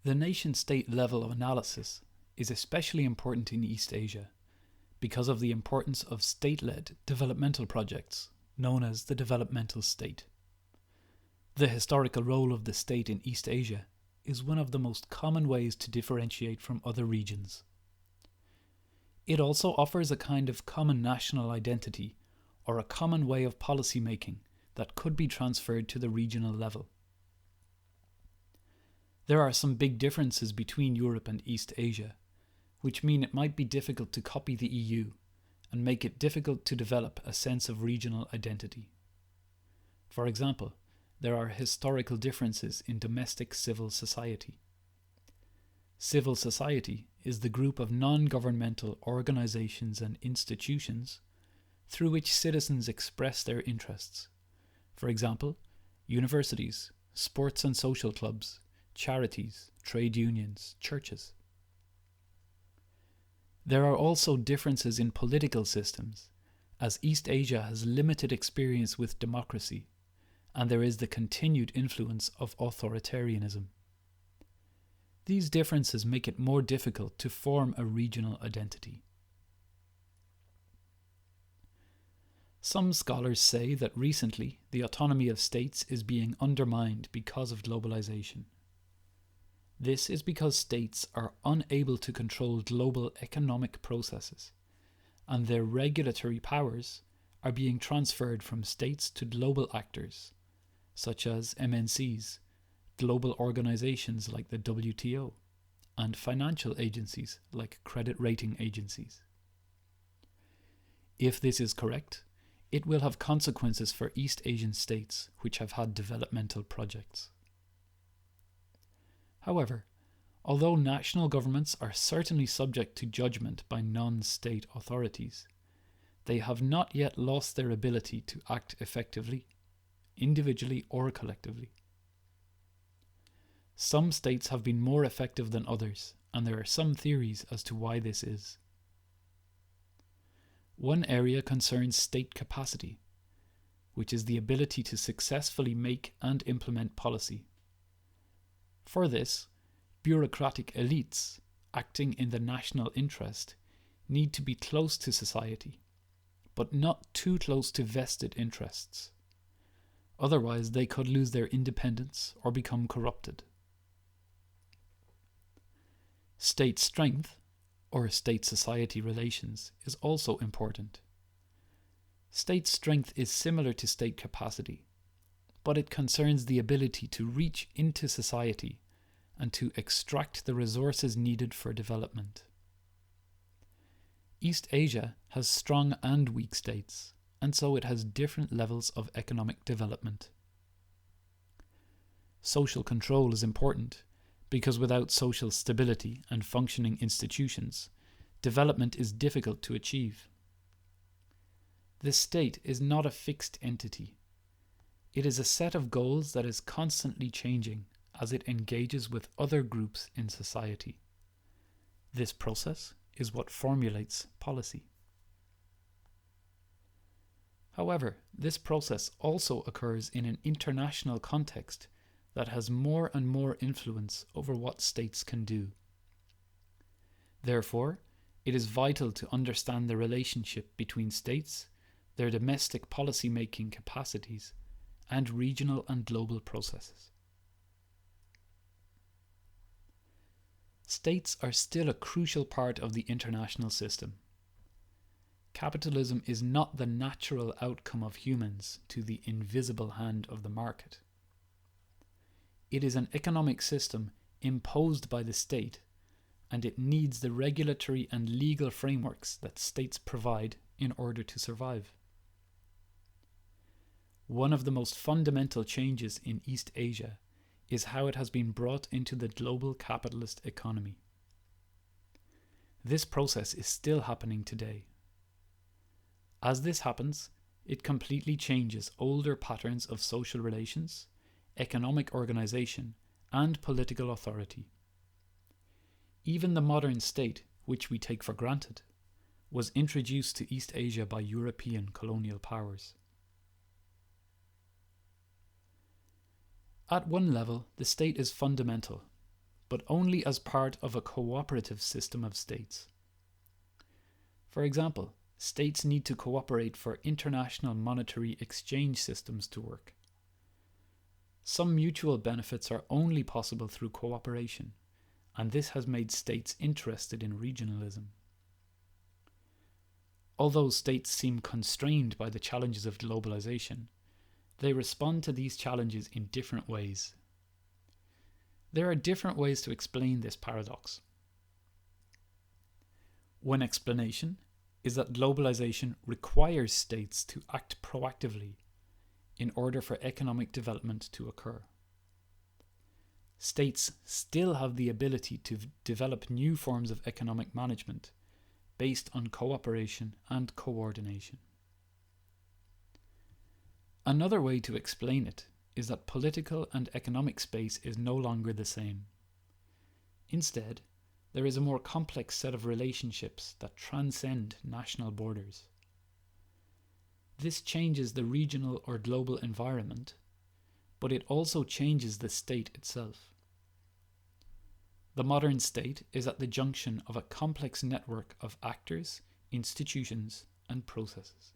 The nation-state level of analysis is especially important in East Asia because of the importance of state-led developmental projects, known as the developmental state. The historical role of the state in East Asia is one of the most common ways to differentiate from other regions. It also offers a kind of common national identity or a common way of policy making that could be transferred to the regional level. There are some big differences between Europe and East Asia, which mean it might be difficult to copy the EU and make it difficult to develop a sense of regional identity. For example, there are historical differences in domestic civil society. Civil society is the group of non-governmental organizations and institutions through which citizens express their interests. For example, universities, sports and social clubs, charities, trade unions, churches. There are also differences in political systems, as East Asia has limited experience with democracy, and there is the continued influence of authoritarianism. These differences make it more difficult to form a regional identity. Some scholars say that recently the autonomy of states is being undermined because of globalization. This is because states are unable to control global economic processes, and their regulatory powers are being transferred from states to global actors, such as MNCs, global organizations like the WTO, and financial agencies like credit rating agencies. If this is correct, it will have consequences for East Asian states which have had developmental projects. However, although national governments are certainly subject to judgment by non-state authorities, they have not yet lost their ability to act effectively, individually or collectively. Some states have been more effective than others, and there are some theories as to why this is. One area concerns state capacity, which is the ability to successfully make and implement policy. For this, bureaucratic elites acting in the national interest need to be close to society, but not too close to vested interests. Otherwise, they could lose their independence or become corrupted. State strength, or state-society relations, is also important. State strength is similar to state capacity, but it concerns the ability to reach into society and to extract the resources needed for development. East Asia has strong and weak states, and so it has different levels of economic development. Social control is important because without social stability and functioning institutions, development is difficult to achieve. The state is not a fixed entity. It is a set of goals that is constantly changing as it engages with other groups in society. This process is what formulates policy. However, this process also occurs in an international context that has more and more influence over what states can do. Therefore, it is vital to understand the relationship between states, their domestic policy-making capacities, and regional and global processes. States are still a crucial part of the international system. Capitalism is not the natural outcome of humans to the invisible hand of the market. It is an economic system imposed by the state, and it needs the regulatory and legal frameworks that states provide in order to survive. One of the most fundamental changes in East Asia is how it has been brought into the global capitalist economy. This process is still happening today. As this happens, it completely changes older patterns of social relations, economic organization, and political authority. Even the modern state, which we take for granted, was introduced to East Asia by European colonial powers. At one level, the state is fundamental, but only as part of a cooperative system of states. For example, states need to cooperate for international monetary exchange systems to work. Some mutual benefits are only possible through cooperation, and this has made states interested in regionalism. Although states seem constrained by the challenges of globalization, they respond to these challenges in different ways. There are different ways to explain this paradox. One explanation is that globalization requires states to act proactively in order for economic development to occur. States still have the ability to develop new forms of economic management based on cooperation and coordination. Another way to explain it is that political and economic space is no longer the same. Instead, there is a more complex set of relationships that transcend national borders. This changes the regional or global environment, but it also changes the state itself. The modern state is at the junction of a complex network of actors, institutions, and processes.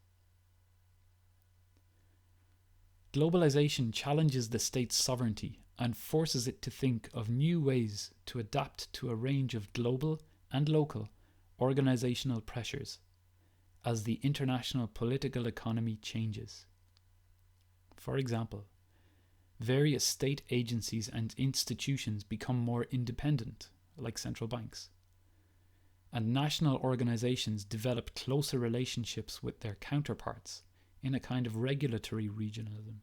Globalization challenges the state's sovereignty and forces it to think of new ways to adapt to a range of global and local organizational pressures as the international political economy changes. For example, various state agencies and institutions become more independent, like central banks, and national organizations develop closer relationships with their counterparts in a kind of regulatory regionalism.